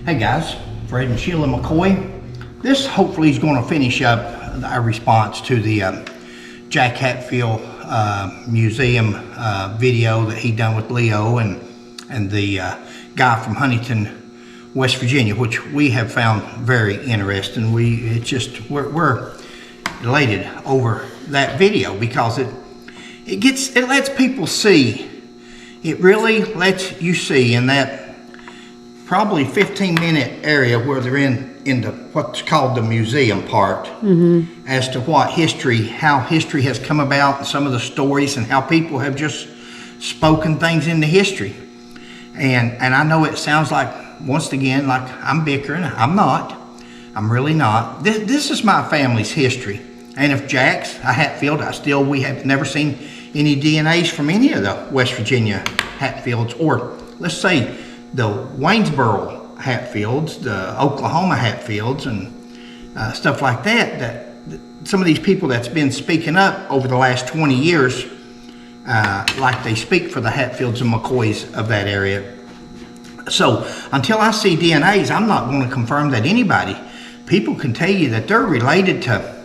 Hey guys, Fred and Sheila McCoy. This hopefully is going to finish up our response to the Jack Hatfield museum video that he done with Leo and the guy from Huntington, West Virginia, which we have found very interesting. We're elated over that video because it lets people see. It really lets you see in that probably 15-minute area where they're in the what's called the museum part, as to what how history has come about, and some of the stories, and how people have just spoken things into history. And I know it sounds like, once again, like I'm bickering. I'm not. I'm really not. This is my family's history. And if Jack's a Hatfield, we have never seen any DNAs from any of the West Virginia Hatfields, or let's say the Waynesboro Hatfields, the Oklahoma Hatfields, and stuff like that. That some of these people that's been speaking up over the last 20 years, like they speak for the Hatfields and McCoys of that area. So until I see DNAs, I'm not going to confirm that anybody. People can tell you that they're related to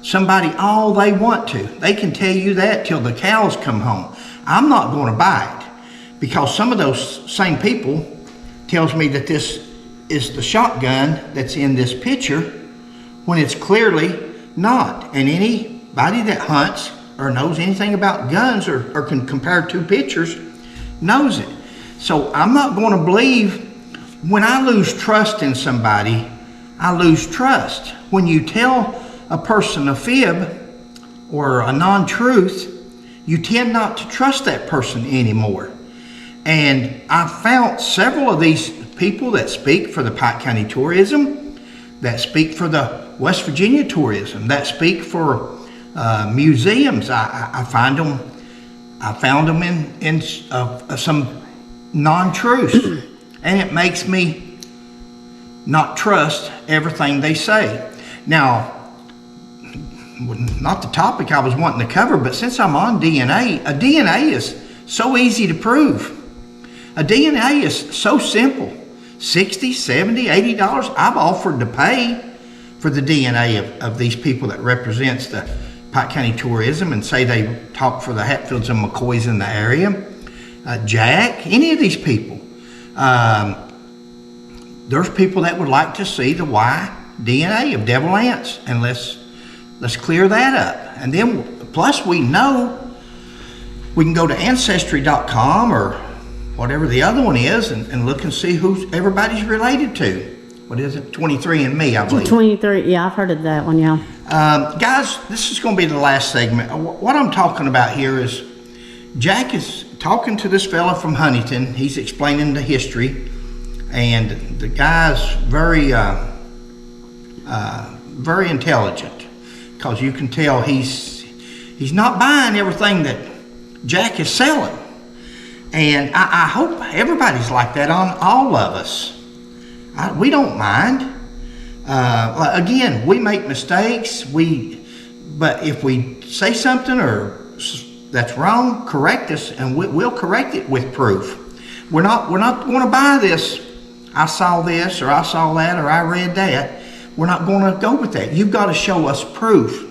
somebody all they want to. They can tell you that till the cows come home. I'm not going to buy it, because some of those same people tells me that this is the shotgun that's in this picture when it's clearly not. And anybody that hunts or knows anything about guns or can compare two pictures knows it. So I'm not going to believe. When I lose trust in somebody, I lose trust. When you tell a person a fib or a non-truth, you tend not to trust that person anymore. And I found several of these people that speak for the Pike County tourism, that speak for the West Virginia tourism, that speak for museums. I found them in some non-truths, and it makes me not trust everything they say. Now, not the topic I was wanting to cover, but since I'm on DNA, a DNA is so easy to prove. A DNA is so simple. $60, $70, $80. I've offered to pay for the DNA of these people that represents the Pike County tourism and say they talk for the Hatfields and McCoys in the area. Jack, any of these people. There's people that would like to see the Y DNA of devil ants, and let's clear that up. And then plus we know we can go to Ancestry.com or whatever the other one is and look and see who everybody's related to. What is it? 23andMe, I believe. 23, yeah, I've heard of that one, yeah. Guys, this is going to be the last segment. What I'm talking about here is Jack is talking to this fella from Huntington. He's explaining the history, and the guy's very intelligent, because you can tell he's not buying everything that Jack is selling. And I hope everybody's like that on all of us. We don't mind. Again, we make mistakes. But if we say something or that's wrong, correct us, and we'll correct it with proof. We're not going to buy this. I saw this, or I saw that, or I read that. We're not going to go with that. You've got to show us proof.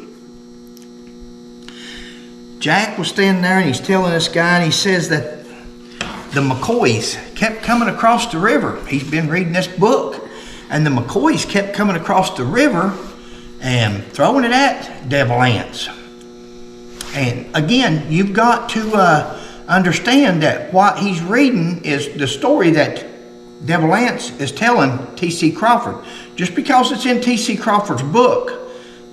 Jack was standing there, and he's telling this guy, and he says that the McCoys kept coming across the river. He's been reading this book, and the McCoys kept coming across the river and throwing it at devil ants. And again, you've got to understand that what he's reading is the story that Devil Ants is telling T.C. Crawford. Just because it's in T.C. Crawford's book,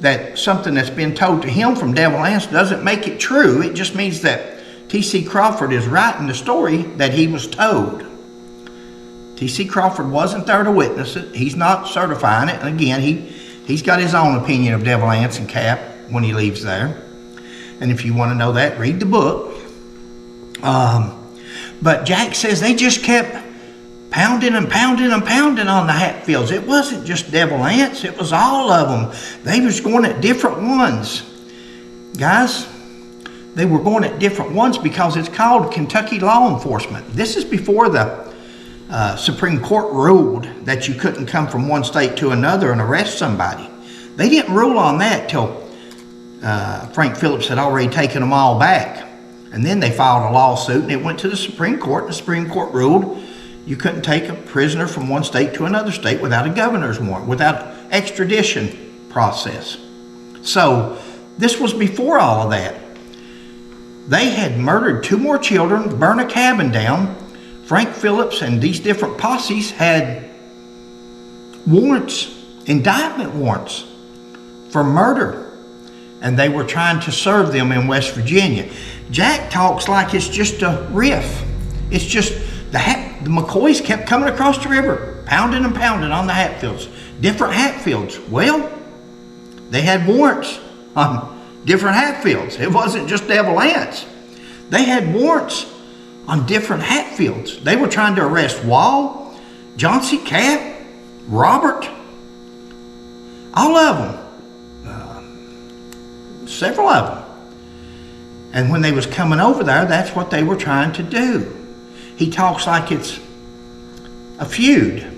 that something that's been told to him from Devil Ants doesn't make it true. It just means that T.C. Crawford is writing the story that he was told. T.C. Crawford wasn't there to witness it. He's not certifying it. And again, he's got his own opinion of Devil Ants and Cap when he leaves there. And if you want to know that, read the book. But Jack says they just kept pounding and pounding and pounding on the Hatfields. It wasn't just devil ants, it was all of them. They was going at different ones. Guys, they were going at different ones because it's called Kentucky law enforcement. This is before the Supreme Court ruled that you couldn't come from one state to another and arrest somebody. They didn't rule on that till Frank Phillips had already taken them all back. And then they filed a lawsuit and it went to the Supreme Court. And the Supreme Court ruled you couldn't take a prisoner from one state to another state without a governor's warrant, without extradition process. So this was before all of that. They had murdered 2 more children, burned a cabin down. Frank Phillips and these different posses had warrants, indictment warrants for murder. And they were trying to serve them in West Virginia. Jack talks like it's just a riff. It's just the McCoys kept coming across the river, pounding and pounding on the Hatfields. Different Hatfields. Well, they had warrants on different Hatfields. It wasn't just Devil Anse. They had warrants on different Hatfields. They were trying to arrest Wall, John C. Cap, Robert, all of them. Several of them. And when they was coming over there, that's what they were trying to do. He talks like it's a feud.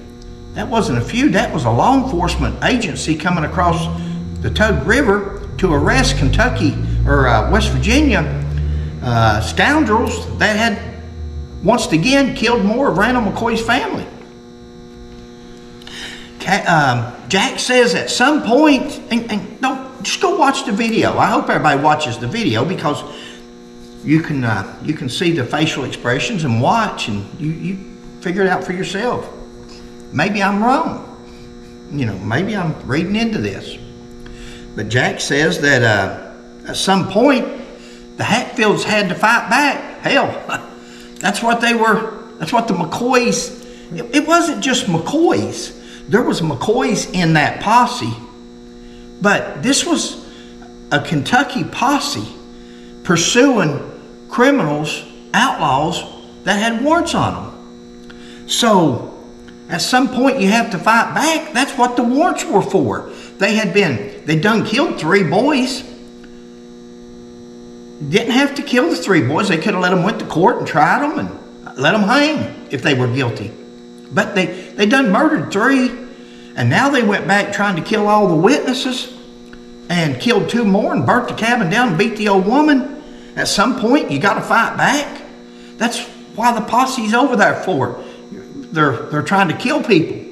That wasn't a feud. That was a law enforcement agency coming across the Tug River to arrest Kentucky or West Virginia scoundrels that had once again killed more of Randall McCoy's family. Jack says at some point, and don't just go watch the video. I hope everybody watches the video because you can see the facial expressions and watch, and you figure it out for yourself. Maybe I'm wrong. Maybe I'm reading into this. But Jack says that at some point the Hatfields had to fight back. Hell, that's what they were. That's what the McCoys. It wasn't just McCoys. There was McCoys in that posse. But this was a Kentucky posse pursuing criminals, outlaws that had warrants on them. So at some point you have to fight back. That's what the warrants were for. They'd done killed 3 boys. Didn't have to kill the 3 boys. They could have let them went to court and tried them and let them hang if they were guilty. But they done murdered 3. And now they went back trying to kill all the witnesses and killed 2 more and burnt the cabin down and beat the old woman. At some point, you got to fight back. That's why the posse's over there for. They're trying to kill people.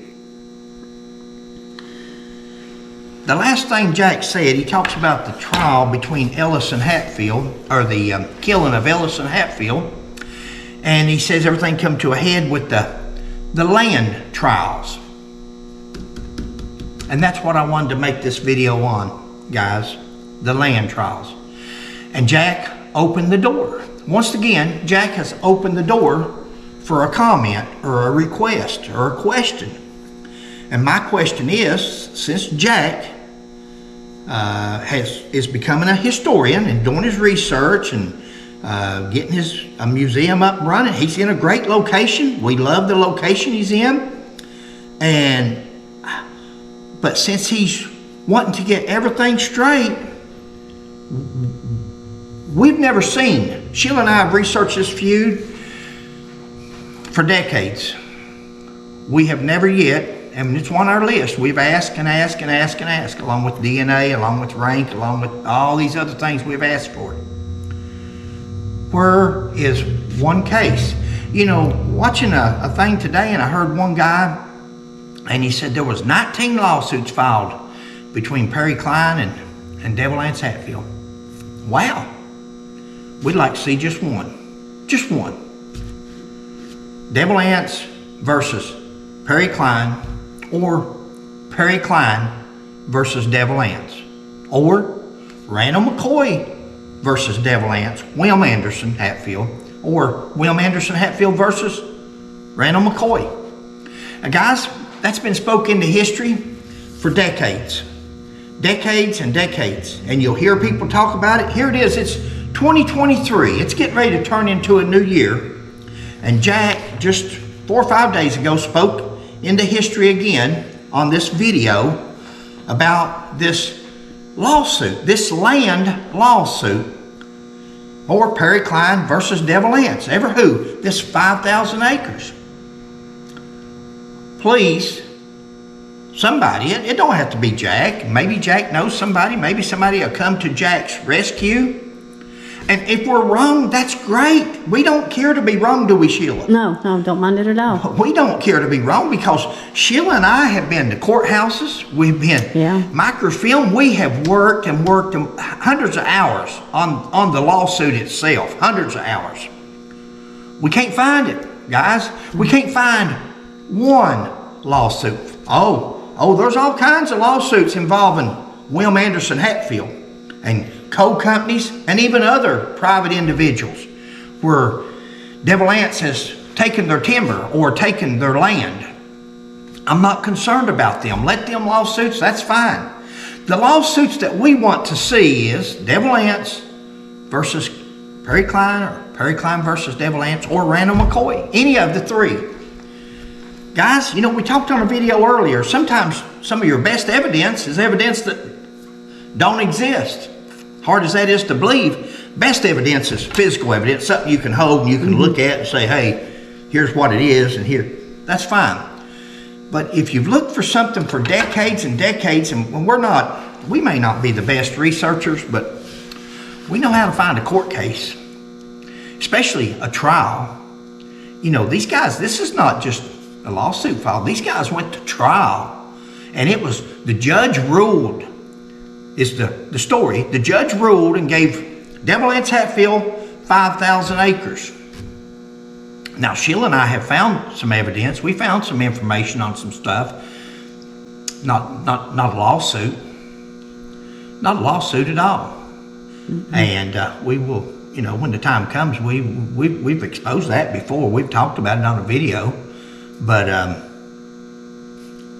The last thing Jack said, he talks about the trial between Ellis and Hatfield, or the killing of Ellis and Hatfield. And he says everything come to a head with the land trials. And that's what I wanted to make this video on, guys, the land trials. And Jack opened the door. Once again, Jack has opened the door for a comment or a request or a question. And my question is, since Jack is becoming a historian and doing his research and getting a museum up and running, he's in a great location. We love the location he's in. But since he's wanting to get everything straight, we've never seen. Sheila and I have researched this feud for decades. We have never yet, and it's on our list, we've asked and asked and asked and asked, along with DNA, along with rank, along with all these other things we've asked for. Where is one case? Watching a thing today, and I heard one guy, and he said there was 19 lawsuits filed between Perry Klein and Devil Anse Hatfield. Wow. We'd like to see just one. Just one. Devil Anse versus Perry Klein, or Perry Klein versus Devil Anse, or Randall McCoy versus Devil Anse, William Anderson Hatfield, or William Anderson Hatfield versus Randall McCoy. Now guys, that's been spoken into history for decades. Decades and decades. And you'll hear people talk about it. Here it is. It's 2023. It's getting ready to turn into a new year. And Jack, just 4 or 5 days ago, spoke into history again on this video about this lawsuit, this land lawsuit, or Perry Klein versus Devil Anse. Ever who? This 5,000 acres. please, somebody, it don't have to be Jack. Maybe Jack knows somebody. Maybe somebody will come to Jack's rescue. And if we're wrong, that's great. We don't care to be wrong, do we, Sheila? No, don't mind it at all. We don't care to be wrong because Sheila and I have been to courthouses. We've been microfilm. We have worked hundreds of hours on the lawsuit itself. Hundreds of hours. We can't find it, guys. We can't find one lawsuit. Oh, there's all kinds of lawsuits involving William Anderson Hatfield and coal companies and even other private individuals where Devil Anse has taken their timber or taken their land. I'm not concerned about them. Let them lawsuits, that's fine. The lawsuits that we want to see is Devil Anse versus Perry Klein, or Perry Klein versus Devil Anse, or Randall McCoy. Any of the three. Guys, we talked on a video earlier. Sometimes some of your best evidence is evidence that don't exist. Hard as that is to believe, best evidence is physical evidence, something you can hold and you can look at and say, hey, here's what it is, and here, that's fine. But if you've looked for something for decades and decades, and we may not be the best researchers, but we know how to find a court case, especially a trial. These guys, this is not just a lawsuit file. These guys went to trial, and it was, the judge ruled, is the story. The judge ruled and gave Devil Anse Hatfield 5,000 acres. Now, Sheila and I have found some evidence. We found some information on some stuff. Not a lawsuit. Not a lawsuit at all. Mm-hmm. And we will, when the time comes, we've exposed that before. We've talked about it on a video. But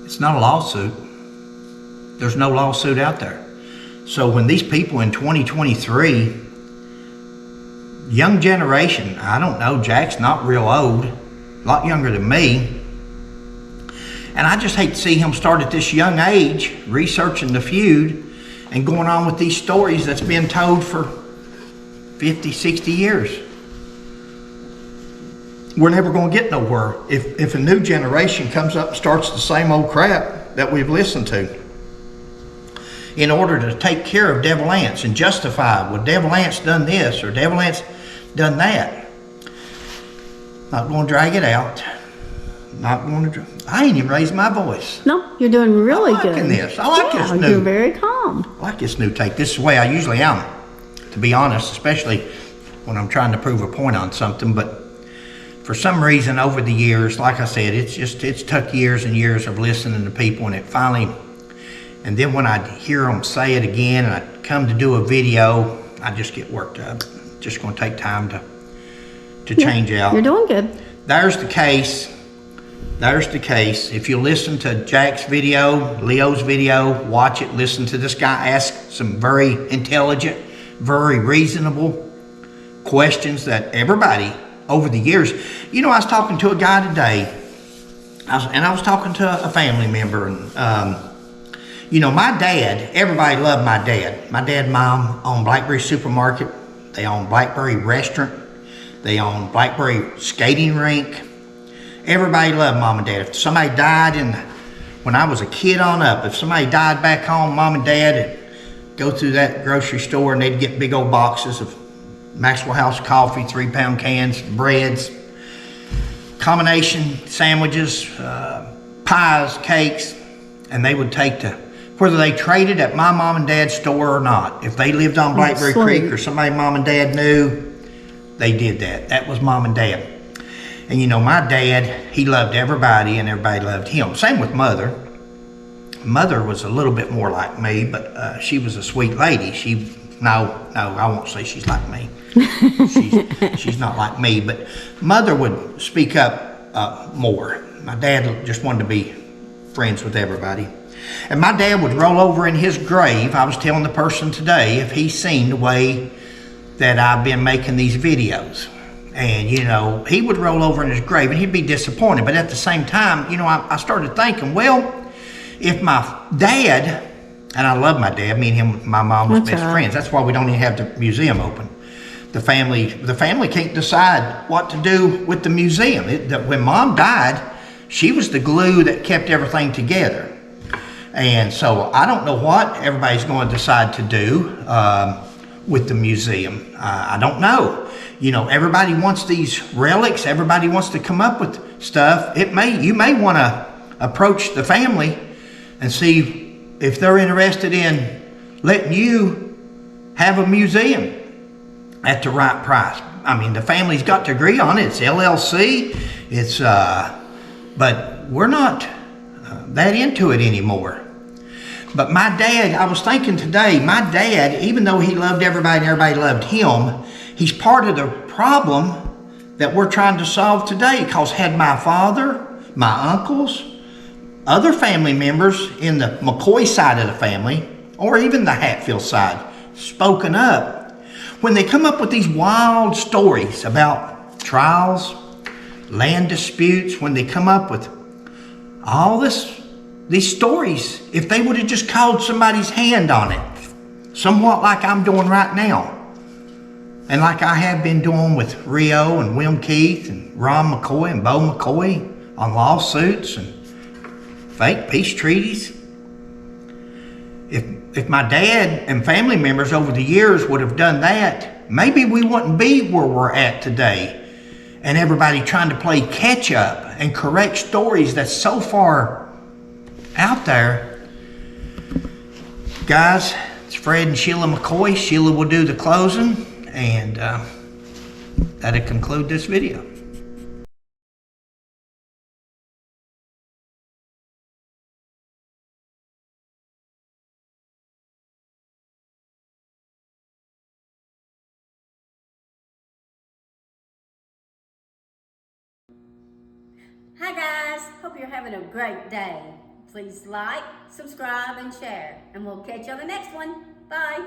it's not a lawsuit. There's no lawsuit out there. So when these people in 2023, young generation, I don't know, Jack's not real old, a lot younger than me, and I just hate to see him start at this young age researching the feud and going on with these stories that's been told for 50, 60 years. We're never going to get nowhere if a new generation comes up and starts the same old crap that we've listened to. In order to take care of Devil Anse and justify, well, Devil Anse done this or Devil Anse done that. Not going to drag it out. Not going to. I ain't even raised my voice. No, you're doing really good. I like this. I like this new. You're very calm. I like this new take. This is the way I usually am, to be honest, especially when I'm trying to prove a point on something. But for some reason, over the years, like I said, it's took years and years of listening to people, and it finally. And then when I hear them say it again and I come to do a video, I just get worked up. Just going to take time to change out. You're doing good. There's the case. There's the case. If you listen to Jack's video, Leo's video, watch it, listen to this guy ask some very intelligent, very reasonable questions that everybody over the years. I was talking to a guy today, I was talking to a family member, and my dad, everybody loved my dad. My dad and mom owned Blackberry Supermarket. They owned Blackberry Restaurant. They owned Blackberry Skating Rink. Everybody loved mom and dad. If somebody died when I was a kid on up, if somebody died back home, mom and dad would go through that grocery store and they'd get big old boxes of Maxwell House coffee, 3-pound cans, breads, combination sandwiches, pies, cakes, and they would take to whether they traded at my mom and dad's store or not. If they lived on Blackberry Creek or somebody mom and dad knew, they did that. That was mom and dad. And my dad, he loved everybody and everybody loved him. Same with mother. Mother was a little bit more like me, but she was a sweet lady. No, I won't say she's like me. She's not like me, but mother would speak up more. My dad just wanted to be friends with everybody. And my dad would roll over in his grave. I was telling the person today if he's seen the way that I've been making these videos. And, he would roll over in his grave and he'd be disappointed. But at the same time, I started thinking, well, if my dad, and I love my dad, me and him, my mom was best friends. That's why we don't even have the museum open. The family can't decide what to do with the museum. When mom died, she was the glue that kept everything together. And so I don't know what everybody's going to decide to do with the museum. I don't know. You know, everybody wants these relics. Everybody wants to come up with stuff. You may want to approach the family and see if they're interested in letting you have a museum at the right price. I mean, the family's got to agree on it. It's LLC. It's but we're not that into it anymore. But my dad, I was thinking today, my dad, even though he loved everybody and everybody loved him, he's part of the problem that we're trying to solve today. Because had my father, my uncles, other family members in the McCoy side of the family, or even the Hatfield side, spoken up, when they come up with these wild stories about trials, land disputes, when they come up with all these stories, if they would have just called somebody's hand on it, somewhat like I'm doing right now, and like I have been doing with Rio and Wilm Keith and Ron McCoy and Bo McCoy on lawsuits and fake peace treaties. If my dad and family members over the years would have done that, maybe we wouldn't be where we're at today. And everybody trying to play catch up and correct stories that's so far out there. Guys, it's Fred and Sheila McCoy. Sheila will do the closing, and that'll conclude this video. Hi guys, hope you're having a great day. Please like, subscribe, and share, and we'll catch you on the next one. Bye.